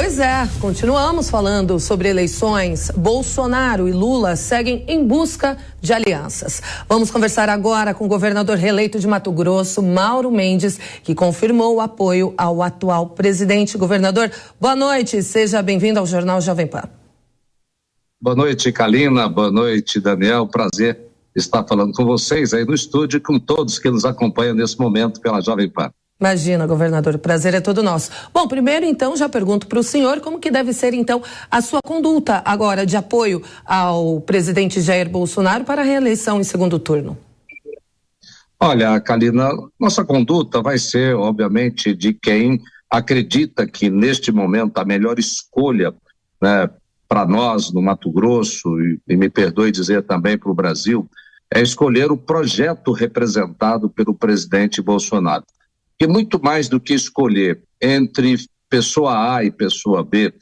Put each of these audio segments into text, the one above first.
Pois é, continuamos falando sobre eleições. Bolsonaro e Lula seguem em busca de alianças. Vamos conversar agora com o governador reeleito de Mato Grosso, Mauro Mendes, que confirmou o apoio ao atual presidente. Governador, boa noite, seja bem-vindo ao Jornal Jovem Pan. Boa noite, Kalina, boa noite, Daniel, prazer estar falando com vocês aí no estúdio e com todos que nos acompanham nesse momento pela Jovem Pan. Imagina, governador, o prazer é todo nosso. Bom, primeiro, então, já pergunto para o senhor como que deve ser, então, a sua conduta agora de apoio ao presidente Jair Bolsonaro para a reeleição em segundo turno. Olha, Kalina, nossa conduta vai ser, obviamente, de quem acredita que, neste momento, a melhor escolha, né, para nós no Mato Grosso, e me perdoe dizer também para o Brasil, é escolher o projeto representado pelo presidente Bolsonaro. E muito mais do que escolher entre pessoa A e pessoa B,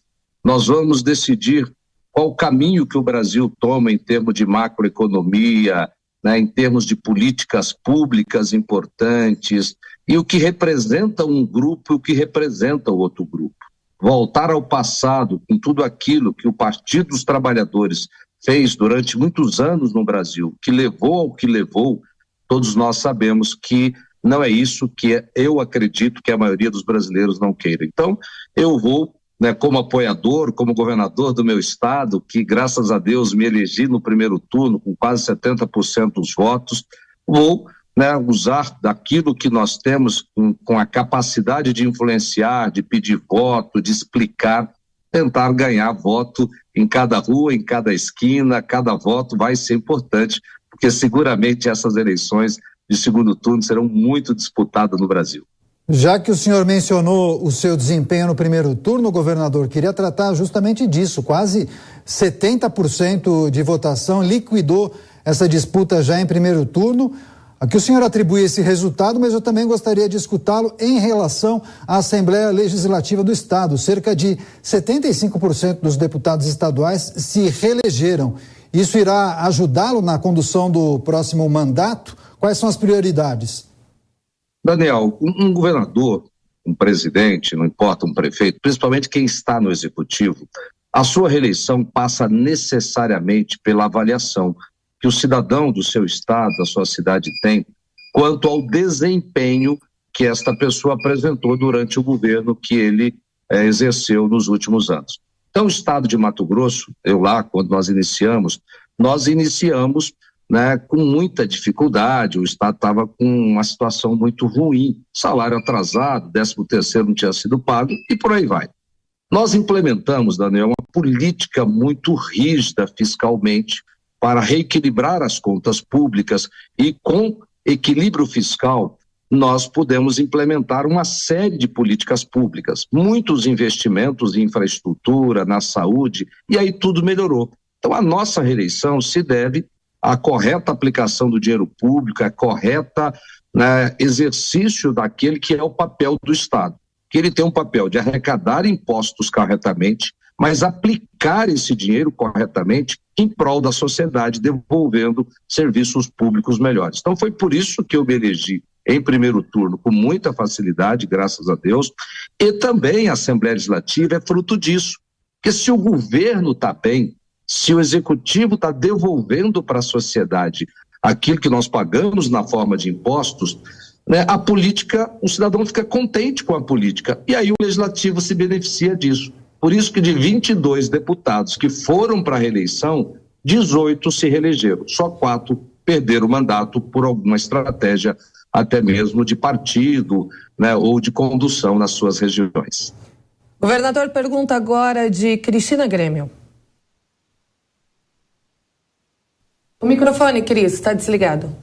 nós vamos decidir qual o caminho que o Brasil toma em termos de macroeconomia, né, em termos de políticas públicas importantes, e o que representa um grupo e o que representa o outro grupo. Voltar ao passado com tudo aquilo que o Partido dos Trabalhadores fez durante muitos anos no Brasil, que levou ao que levou, todos nós sabemos que não é isso que eu acredito que a maioria dos brasileiros não queira. Então, eu vou, né, como apoiador, como governador do meu estado, que graças a Deus me elegi no primeiro turno com quase 70% dos votos, vou, né, usar daquilo que nós temos com a capacidade de influenciar, de pedir voto, de explicar, tentar ganhar voto em cada rua, em cada esquina. Cada voto vai ser importante, porque seguramente essas eleições de segundo turno serão muito disputadas no Brasil. Já que o senhor mencionou o seu desempenho no primeiro turno, governador, queria tratar justamente disso. Quase 70% de votação liquidou essa disputa já em primeiro turno. A que o senhor atribui esse resultado, mas eu também gostaria de escutá-lo em relação à Assembleia Legislativa do Estado. Cerca de 75% dos deputados estaduais se reelegeram. Isso irá ajudá-lo na condução do próximo mandato? Quais são as prioridades? Daniel, um governador, um presidente, não importa, um prefeito, principalmente quem está no executivo, a sua reeleição passa necessariamente pela avaliação que o cidadão do seu estado, da sua cidade tem, quanto ao desempenho que esta pessoa apresentou durante o governo que ele exerceu nos últimos anos. Então, o estado de Mato Grosso, eu lá, quando nós iniciamos, né, com muita dificuldade. O estado estava com uma situação muito ruim, salário atrasado, 13º não tinha sido pago e por aí vai. Nós implementamos, Daniel, uma política muito rígida fiscalmente para reequilibrar as contas públicas e com equilíbrio fiscal nós pudemos implementar uma série de políticas públicas, muitos investimentos em infraestrutura, na saúde, e aí tudo melhorou. Então a nossa reeleição se deve à correta aplicação do dinheiro público, a correta, né, exercício daquele que é o papel do Estado, que ele tem um papel de arrecadar impostos corretamente, mas aplicar esse dinheiro corretamente em prol da sociedade, devolvendo serviços públicos melhores. Então foi por isso que eu me elegi em primeiro turno com muita facilidade, graças a Deus, e também a Assembleia Legislativa é fruto disso, porque se o governo está bem, se o executivo está devolvendo para a sociedade aquilo que nós pagamos na forma de impostos, né, a política, o cidadão fica contente com a política e aí o legislativo se beneficia disso. Por isso que de 22 deputados que foram para a reeleição, 18 se reelegeram, só 4 perderam o mandato por alguma estratégia até mesmo de partido, né, ou de condução nas suas regiões. Governador, pergunta agora de Cristina Grêmio. O microfone, Cris, está desligado.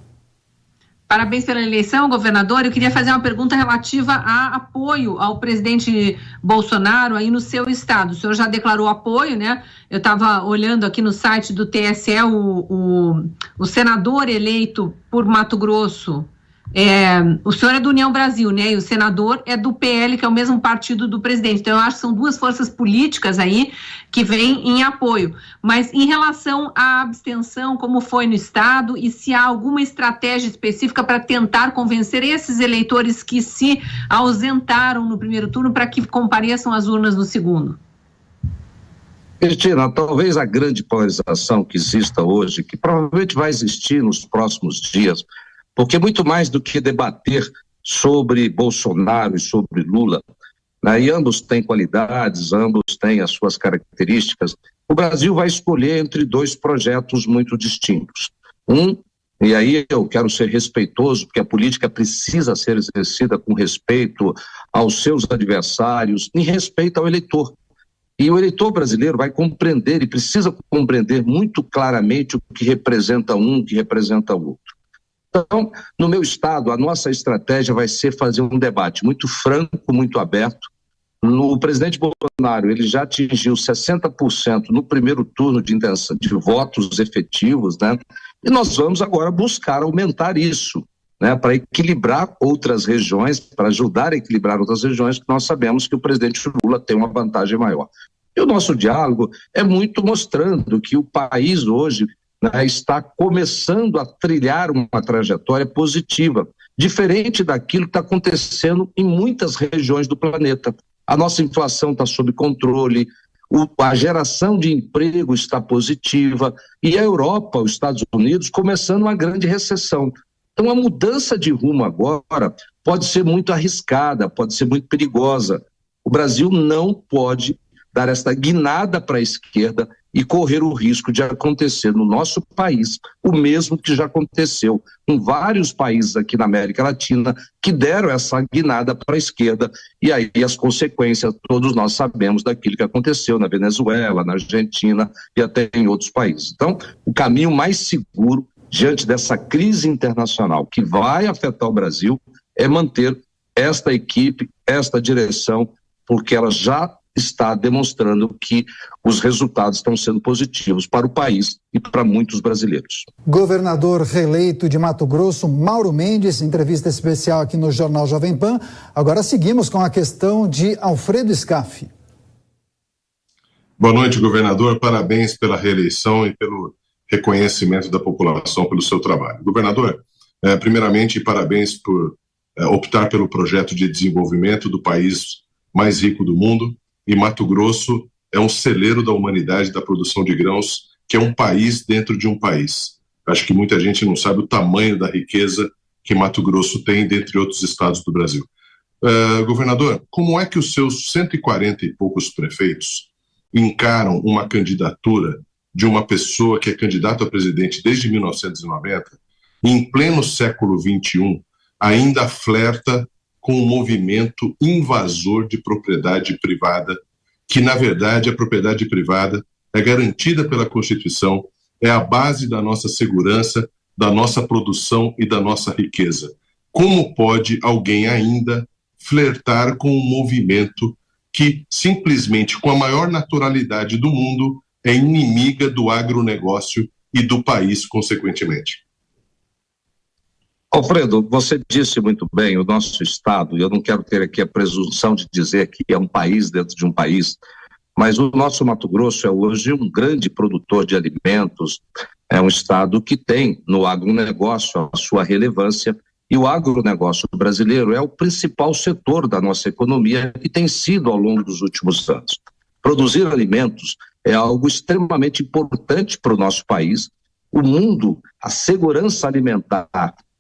Parabéns pela eleição, governador. Eu queria fazer uma pergunta relativa a apoio ao presidente Bolsonaro aí no seu estado. O senhor já declarou apoio, né? Eu estava olhando aqui no site do TSE, o senador eleito por Mato Grosso. O senhor é do União Brasil, né? E o senador é do PL, que é o mesmo partido do presidente. Então, eu acho que são duas forças políticas aí que vêm em apoio. Mas em relação à abstenção, como foi no estado e se há alguma estratégia específica para tentar convencer esses eleitores que se ausentaram no primeiro turno para que compareçam às urnas no segundo? Cristina, talvez a grande polarização que exista hoje, que provavelmente vai existir nos próximos dias, porque muito mais do que debater sobre Bolsonaro e sobre Lula, né, e ambos têm qualidades, ambos têm as suas características, o Brasil vai escolher entre dois projetos muito distintos. E aí eu quero ser respeitoso, porque a política precisa ser exercida com respeito aos seus adversários, em respeito ao eleitor. E o eleitor brasileiro vai compreender e precisa compreender muito claramente o que representa um, o que representa o outro. Então, no meu estado, a nossa estratégia vai ser fazer um debate muito franco, muito aberto. O presidente Bolsonaro, ele já atingiu 60% no primeiro turno de intenção de votos efetivos, né? E nós vamos agora buscar aumentar isso, né? Para equilibrar outras regiões, para ajudar a equilibrar outras regiões, que nós sabemos que o presidente Lula tem uma vantagem maior. E o nosso diálogo é muito mostrando que o país hoje, né, está começando a trilhar uma trajetória positiva, diferente daquilo que está acontecendo em muitas regiões do planeta. A nossa inflação está sob controle, a geração de emprego está positiva e a Europa, os Estados Unidos, começando uma grande recessão. Então, a mudança de rumo agora pode ser muito arriscada, pode ser muito perigosa. O Brasil não pode dar esta guinada para a esquerda e correr o risco de acontecer no nosso país o mesmo que já aconteceu com vários países aqui na América Latina que deram essa guinada para a esquerda, e aí as consequências todos nós sabemos daquilo que aconteceu na Venezuela, na Argentina e até em outros países. Então, o caminho mais seguro diante dessa crise internacional que vai afetar o Brasil é manter esta equipe, esta direção, porque ela já está demonstrando que os resultados estão sendo positivos para o país e para muitos brasileiros. Governador reeleito de Mato Grosso, Mauro Mendes, entrevista especial aqui no Jornal Jovem Pan. Agora seguimos com a questão de Alfredo Scaff. Boa noite, governador. Parabéns pela reeleição e pelo reconhecimento da população pelo seu trabalho. Governador, primeiramente, parabéns por optar pelo projeto de desenvolvimento do país mais rico do mundo. E Mato Grosso é um celeiro da humanidade da produção de grãos, que é um país dentro de um país. Acho que muita gente não sabe o tamanho da riqueza que Mato Grosso tem, dentre outros estados do Brasil. Governador, como é que os seus 140 e poucos prefeitos encaram uma candidatura de uma pessoa que é candidata a presidente desde 1990, e em pleno século XXI, ainda flerta com um movimento invasor de propriedade privada, que, na verdade, a propriedade privada é garantida pela Constituição, é a base da nossa segurança, da nossa produção e da nossa riqueza. Como pode alguém ainda flertar com um movimento que, simplesmente, com a maior naturalidade do mundo, é inimiga do agronegócio e do país, consequentemente? Alfredo, você disse muito bem, o nosso estado, e eu não quero ter aqui a presunção de dizer que é um país dentro de um país, mas o nosso Mato Grosso é hoje um grande produtor de alimentos, é um estado que tem no agronegócio a sua relevância, e o agronegócio brasileiro é o principal setor da nossa economia e tem sido ao longo dos últimos anos. Produzir alimentos é algo extremamente importante para o nosso país. O mundo, a segurança alimentar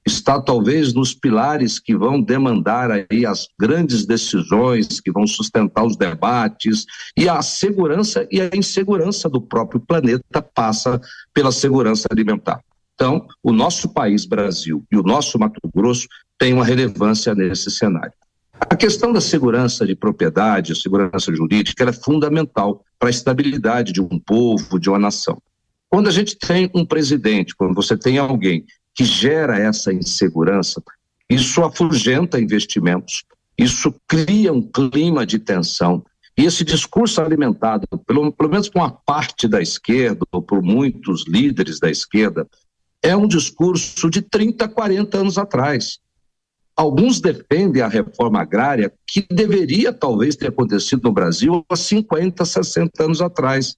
está talvez nos pilares que vão demandar aí as grandes decisões, que vão sustentar os debates, e a segurança e a insegurança do próprio planeta passa pela segurança alimentar. Então, o nosso país, Brasil, e o nosso Mato Grosso tem uma relevância nesse cenário. A questão da segurança de propriedade, a segurança jurídica, ela é fundamental para a estabilidade de um povo, de uma nação. Quando a gente tem um presidente, quando você tem alguém que gera essa insegurança, isso afugenta investimentos, isso cria um clima de tensão, e esse discurso alimentado, pelo menos por uma parte da esquerda, ou por muitos líderes da esquerda, é um discurso de 30, 40 anos atrás. Alguns defendem a reforma agrária que deveria talvez ter acontecido no Brasil há 50, 60 anos atrás.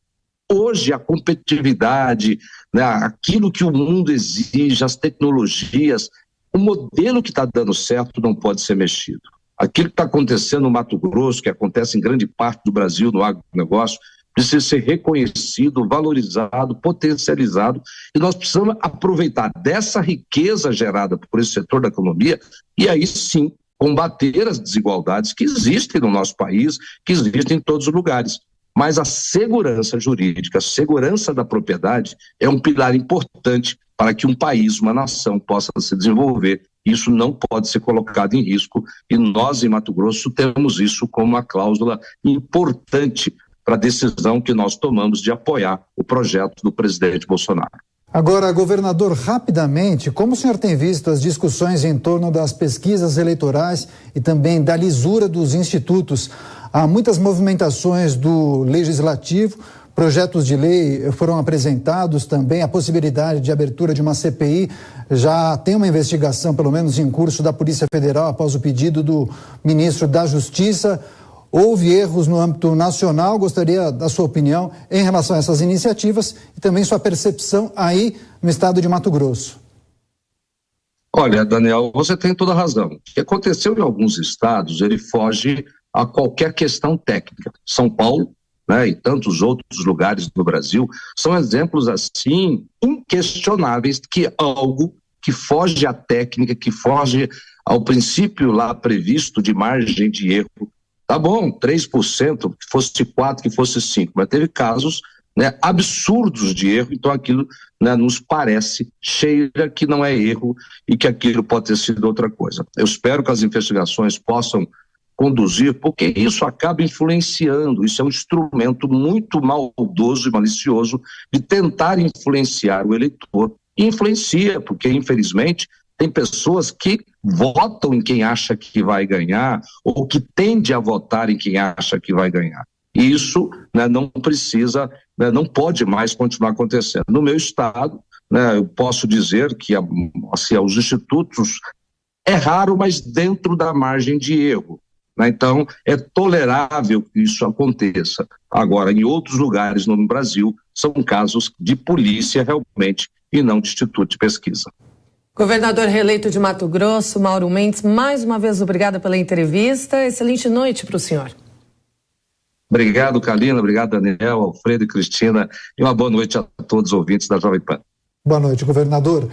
Hoje a competitividade, né, aquilo que o mundo exige, as tecnologias, o modelo que está dando certo não pode ser mexido. Aquilo que está acontecendo no Mato Grosso, que acontece em grande parte do Brasil no agronegócio, precisa ser reconhecido, valorizado, potencializado, e nós precisamos aproveitar dessa riqueza gerada por esse setor da economia e aí sim combater as desigualdades que existem no nosso país, que existem em todos os lugares. Mas a segurança jurídica, a segurança da propriedade é um pilar importante para que um país, uma nação possa se desenvolver. Isso não pode ser colocado em risco e nós em Mato Grosso temos isso como uma cláusula importante para a decisão que nós tomamos de apoiar o projeto do presidente Bolsonaro. Agora, governador, rapidamente, como o senhor tem visto as discussões em torno das pesquisas eleitorais e também da lisura dos institutos? Há muitas movimentações do Legislativo, projetos de lei foram apresentados também, a possibilidade de abertura de uma CPI, já tem uma investigação, pelo menos em curso, da Polícia Federal após o pedido do ministro da Justiça. Houve erros no âmbito nacional, gostaria da sua opinião em relação a essas iniciativas e também sua percepção aí no estado de Mato Grosso. Olha, Daniel, você tem toda a razão. O que aconteceu em alguns estados, ele foge a qualquer questão técnica. São Paulo, né, e tantos outros lugares do Brasil, são exemplos assim inquestionáveis que algo que foge à técnica, que foge ao princípio lá previsto de margem de erro. Tá bom, 3%, que fosse 4%, que fosse 5%, mas teve casos, né, absurdos de erro, então aquilo, né, nos parece, cheira que não é erro e que aquilo pode ter sido outra coisa. Eu espero que as investigações possam conduzir, porque isso acaba influenciando, isso é um instrumento muito maldoso e malicioso de tentar influenciar o eleitor, e influencia, porque infelizmente tem pessoas que votam em quem acha que vai ganhar ou que tende a votar em quem acha que vai ganhar. E isso, né, não precisa, né, não pode mais continuar acontecendo. No meu estado, né, eu posso dizer que assim, os institutos é raro, mas dentro da margem de erro. Né? Então, é tolerável que isso aconteça. Agora, em outros lugares no Brasil, são casos de polícia realmente e não de instituto de pesquisa. Governador reeleito de Mato Grosso, Mauro Mendes, mais uma vez obrigada pela entrevista. Excelente noite para o senhor. Obrigado, Kalina, obrigado, Daniel, Alfredo e Cristina, e uma boa noite a todos os ouvintes da Jovem Pan. Boa noite, governador.